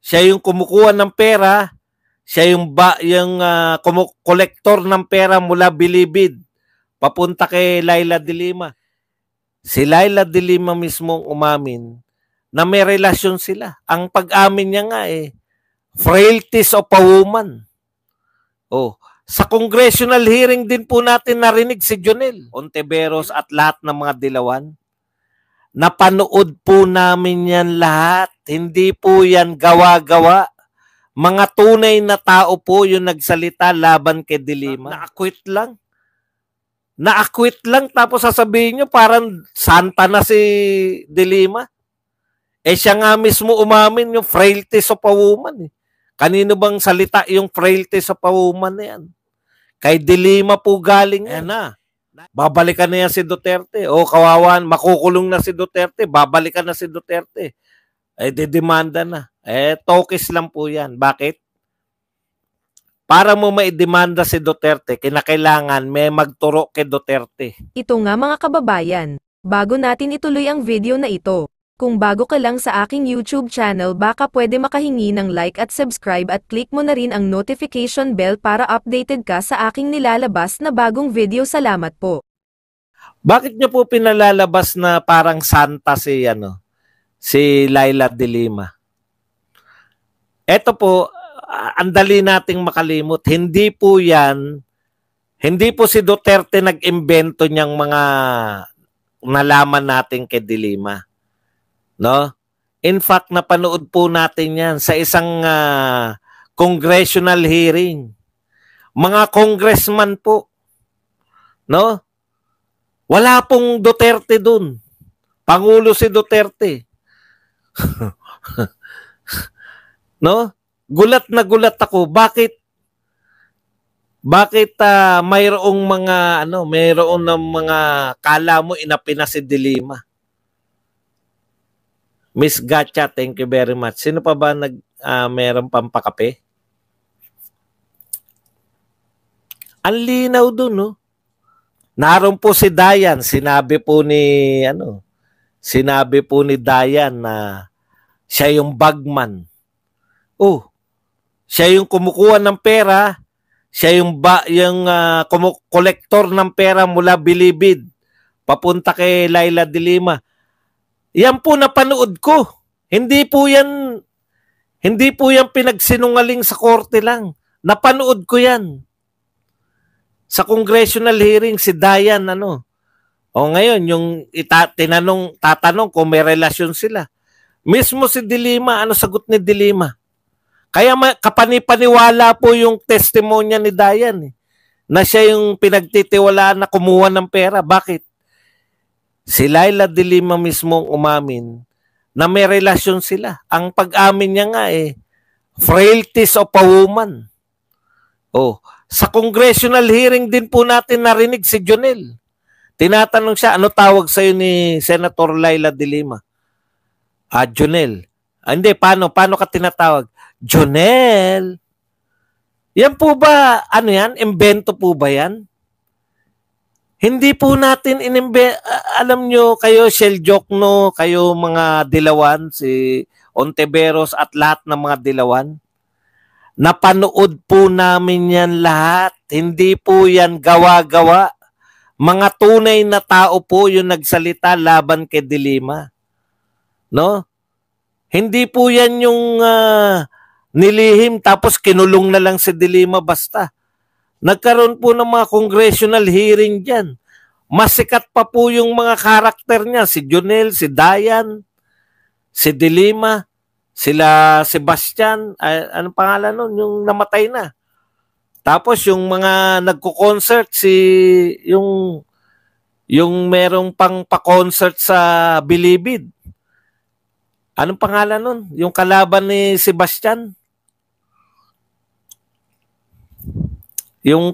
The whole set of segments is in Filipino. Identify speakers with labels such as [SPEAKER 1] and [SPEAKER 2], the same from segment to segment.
[SPEAKER 1] Siya yung kumukuha ng pera, siya yung kolektor ng pera mula Bilibid papunta kay Laila de Lima. Si Laila de Lima mismo umamin na may relasyon sila. Ang pag-amin niya nga frailties of a woman. Sa congressional hearing din po natin narinig si Jonel Ontiveros at lahat ng mga dilawan. Napanood po namin yan lahat. Hindi po yan gawa-gawa. Mga tunay na tao po yung nagsalita laban kay de Lima. Na-acquit lang. Na-acquit lang tapos sasabihin nyo parang santa na si de Lima. Siya nga mismo umamin yung frailties of a woman. Kanino bang salita yung frailties of a woman na yan? Kay de Lima po galing yan. Babalikan na yan si Duterte. Kawawan, makukulong na si Duterte. Babalikan na si Duterte. Didemanda na. Tokis lang po yan. Bakit? Para mo maidemanda si Duterte, kinakailangan may magturo kay Duterte.
[SPEAKER 2] Ito nga mga kababayan, bago natin ituloy ang video na ito, kung bago ka lang sa aking YouTube channel baka pwede makahingi ng like at subscribe at click mo na rin ang notification bell para updated ka sa aking nilalabas na bagong video. Salamat po.
[SPEAKER 1] Bakit niyo po pinalalabas na parang santa si Laila de Lima? Ito po, ang dali nating makalimot. Hindi po si Duterte nag-imbento niyang mga nalaman natin kay de Lima. No? In fact, napanood po natin yan sa isang congressional hearing. Mga congressman po. No? Wala pong Duterte dun. Pangulo si Duterte. No? Gulat na gulat ako. Bakit mayroong mga kala mo inapina si de Lima? Miss Gacha, thank you very much. Sino pa ba meron pang pakape? Ang linaw dun, no? Naroon po si Dayan, sinabi po ni Dayan na siya yung bagman. Siya yung kumukuha ng pera, siya yung kolektor ng pera mula Bilibid papunta kay Laila de Lima. Yan po napanood ko. Hindi po yan pinagsinungaling sa korte lang. Napanood ko yan. Sa congressional hearing, si Dayan, ngayon, yung tatanong kung may relasyon sila. Mismo si de Lima, ano sagot ni de Lima? Kaya kapanipaniwala po yung testimonya ni Dayan. Na siya yung pinagtitiwalaan na kumuha ng pera. Bakit? Si Laila de Lima mismo umamin na may relasyon sila. Ang pag-amin niya nga frailties of a woman. Sa congressional hearing din po natin narinig si Jonel. Tinatanong siya, ano tawag sa'yo ni Senator Laila de Lima? Jonel. Hindi, paano ka tinatawag? Jonel. Yan po ba, imbento po ba yan? Hindi po natin alam nyo, kayo Shell Jokno, kayo mga dilawan, si Ontiveros at lahat ng mga dilawan. Napanood po namin yan lahat. Hindi po yan gawa-gawa. Mga tunay na tao po yung nagsalita laban kay de Lima. No? Hindi po yan yung nilihim tapos kinulong na lang si de Lima basta. Nagkaroon po ng mga congressional hearing dyan. Mas sikat pa po yung mga karakter niya. Si Jonel, si Dayan, si de Lima, sila Sebastian, anong pangalan nun? Yung namatay na. Tapos yung mga nagko-concert, yung merong pang pa-concert sa Bilibid. Anong pangalan nun? Yung kalaban ni Sebastian? Yung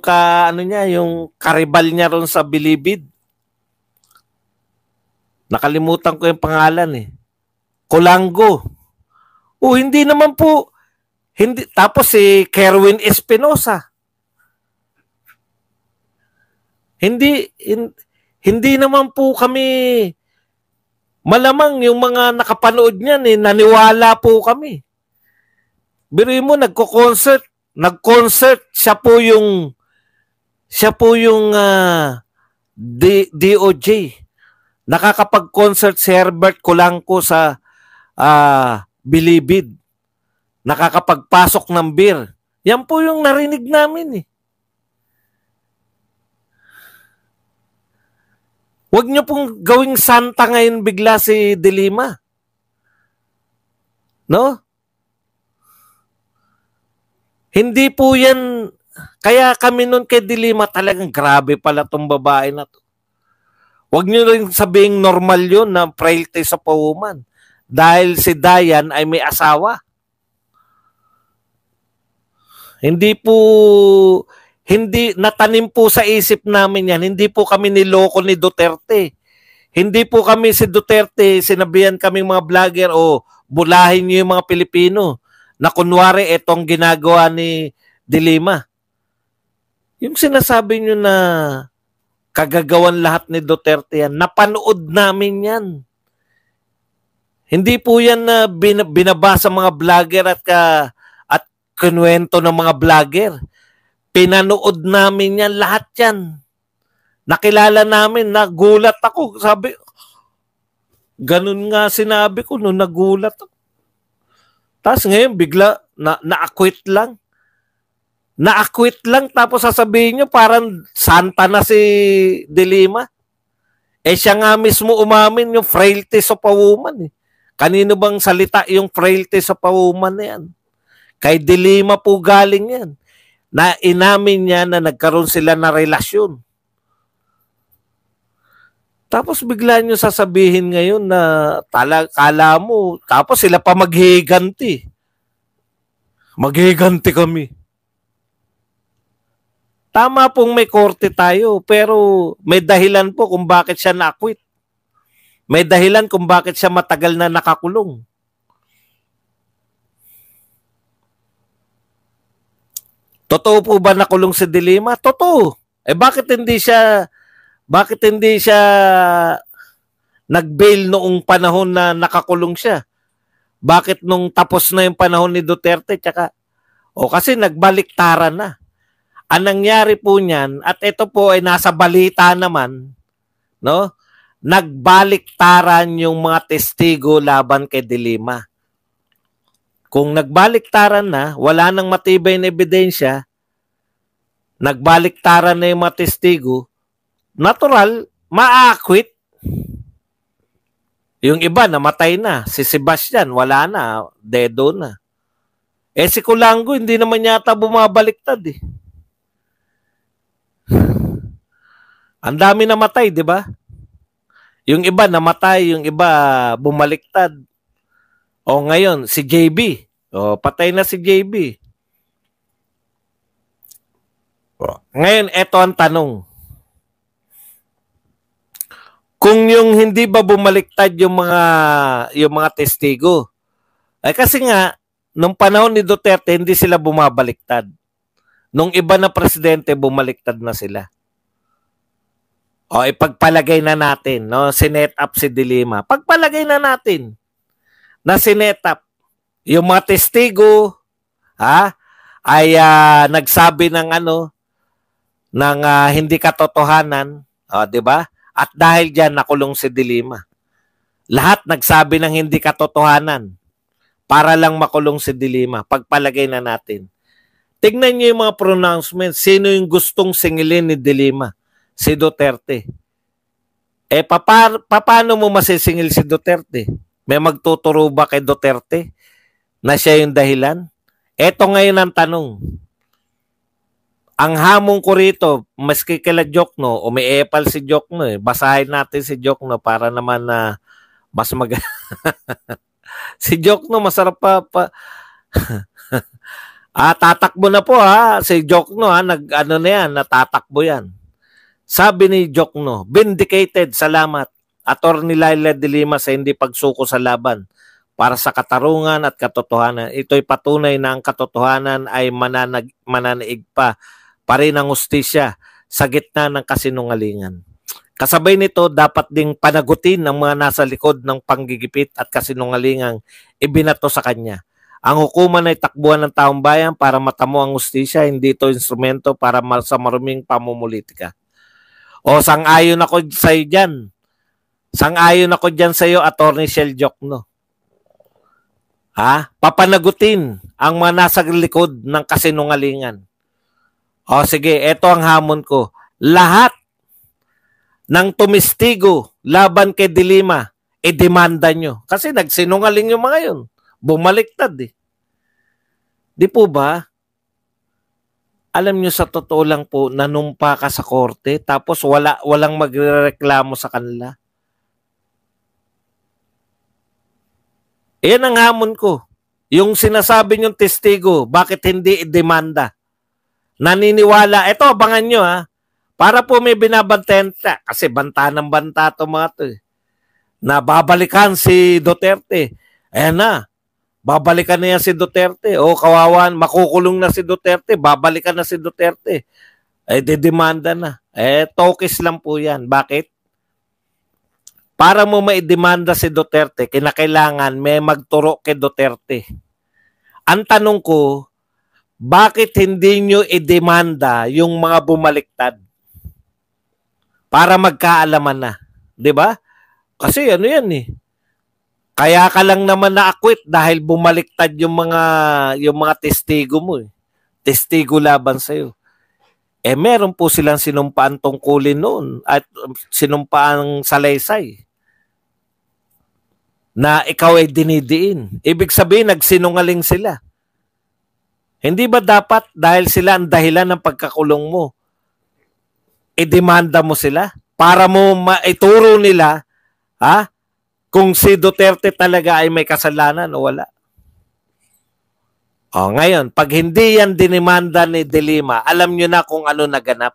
[SPEAKER 1] yung karibal niya ron sa Bilibid. Nakalimutan ko yung pangalan Colango. Hindi naman po. Tapos si Kerwin Espinosa. Hindi naman po kami, malamang yung mga nakapanood niyan naniwala po kami. Biruin mo, nagko-concert, siya po yung DOJ. Nakakapag-concert si Herbert Colanco sa Bilibid. Nakakapagpasok ng beer. Yan po yung narinig namin eh. Huwag niyo pong gawing santa ngayon bigla si De Lima. No? Hindi po yan, kaya kami nun kay De Lima talagang grabe pala tong babae na to. Huwag niyo rin sabihing normal yun na frailty sa woman. Dahil si Dayan ay may asawa. Hindi natanim po sa isip namin yan. Hindi po kami niloko ni Duterte. Hindi po kami si Duterte, sinabihan kaming mga vlogger o bulahin niyo yung mga Pilipino na kunwari itong ginagawa ni De Lima. Yung sinasabi niyo na kagagawan lahat ni Duterte yan, napanood namin yan. Hindi po yan na binabasa mga vlogger at kinuwento ng mga vlogger. Pinanood namin yan, lahat yan. Nakilala namin, nagulat ako. Sabi, ganun nga sinabi ko, no, nagulat ako. Tapos ngayon, bigla, na-acquit lang. Na-acquit lang, tapos sasabihin nyo, parang santa na si De Lima. Siya nga mismo umamin yung frailty of a woman. Kanino bang salita yung frailty of a woman na yan? Kay De Lima po galing yan. Na inamin niya na nagkaroon sila na relasyon. Tapos bigla nyo sasabihin ngayon na kala mo, tapos sila pa maghihiganti. Maghihiganti kami. Tama pong may korte tayo, pero may dahilan po kung bakit siya na-acquit. May dahilan kung bakit siya matagal na nakakulong. Totoo po ba nakulong si De Lima? Totoo. Bakit hindi siya nag-bail noong panahon na nakakulong siya? Bakit nung tapos na yung panahon ni Duterte kasi nagbaliktaran na. Ang nangyari po niyan, at ito po ay nasa balita naman, no? Nagbaliktaran yung mga testigo laban kay De Lima. Kung nagbaliktaran na, wala nang matibay na ebidensya, nagbaliktaran na yung mga testigo, natural, ma-acquit. Yung iba, namatay na. Si Sebastian, wala na. Dedo na. Si Colanco, hindi naman yata bumabaliktad eh. Ang dami namatay, di ba? Yung iba namatay, yung iba bumaliktad. Ngayon, si JB. Patay na si JB. Ngayon, eto ang tanong. Kung yung hindi ba bumaliktad yung mga testigo, kasi nga, nung panahon ni Duterte, hindi sila bumabaliktad. Nung iba na presidente, bumaliktad na sila. Ipagpalagay na natin, no? Sinet up si De Lima. Pagpalagay na natin na sinet up. Yung mga testigo, ay nagsabi ng hindi katotohanan, 'di ba? At dahil diyan nakulong si De Lima. Lahat nagsabi ng hindi katotohanan para lang makulong si De Lima. Pagpalagay na natin. Tignan niyo yung mga pronouncements. Sino yung gustong singilin ni De Lima? Si Duterte. Paano mo masisingil si Duterte? May magtuturo ba kay Duterte na siya yung dahilan? Eto ngayon ang tanong. Ang hamon ko rito, maski kila Jokno, umiepal si Jokno basahin natin si Jokno para naman na mas si Jokno masarap pa. Tatakbo na po si Jokno nag-ano na yan, natatakbo yan. Sabi ni Jokno, vindicated, salamat. Attorney Laila De Lima sa hindi pagsuko sa laban para sa katarungan at katotohanan. Ito'y patunay na ang katotohanan ay mananaig pa rin ang hustisya sa gitna ng kasinungalingan. Kasabay nito, dapat ding panagutin ang mga nasa likod ng panggigipit at kasinungalingang ibinato sa kanya. Ang hukuman ay takbuhan ng taong bayan para matamo ang hustisya, hindi ito instrumento para sa maruming pamumulitika. O sang-ayon ako sa iyo diyan. Sang-ayon ako diyan sa iyo, Attorney Shell Jokno. Ha? Papanagutin ang mga nasa likod ng kasinungalingan. O sige, ito ang hamon ko. Lahat ng tumistigo laban kay De Lima, demanda nyo. Kasi nagsinungaling yung mga yun. Bumaliktad eh. Di po ba? Alam nyo, sa totoo lang po, nanumpa ka sa korte tapos walang magrereklamo sa kanila. Yan ang hamon ko. Yung sinasabi nyong testigo, bakit hindi demanda? Naniniwala. Ito, abangan nyo ha. Para po may binabantayan kasi banta ng banta ito mga ito eh. Na babalikan si Duterte. Ayan na. Babalikan na yan si Duterte. O kawawan, makukulong na si Duterte. Babalikan na si Duterte. Didemanda na. Tokis lang po yan. Bakit? Para mo maidemanda si Duterte, kinakailangan may magturo kay Duterte. Ang tanong ko, bakit hindi nyo idemanda yung mga bumaliktad? Para magkaalaman na. Diba? Kasi ano yan eh. Kaya ka lang naman na-acquit dahil bumaliktad yung mga testigo mo eh. Testigo laban sa'yo. Meron po silang sinumpaan tungkulin noon at sinumpaan salaysay na ikaw ay dinidiin. Ibig sabihin, nagsinungaling sila. Hindi ba dapat dahil sila ang dahilan ng pagkakulong mo, idemanda mo sila para mo maituro nila kung si Duterte talaga ay may kasalanan o wala? Ngayon, pag hindi yan dinimanda ni De Lima, alam nyo na kung ano naganap.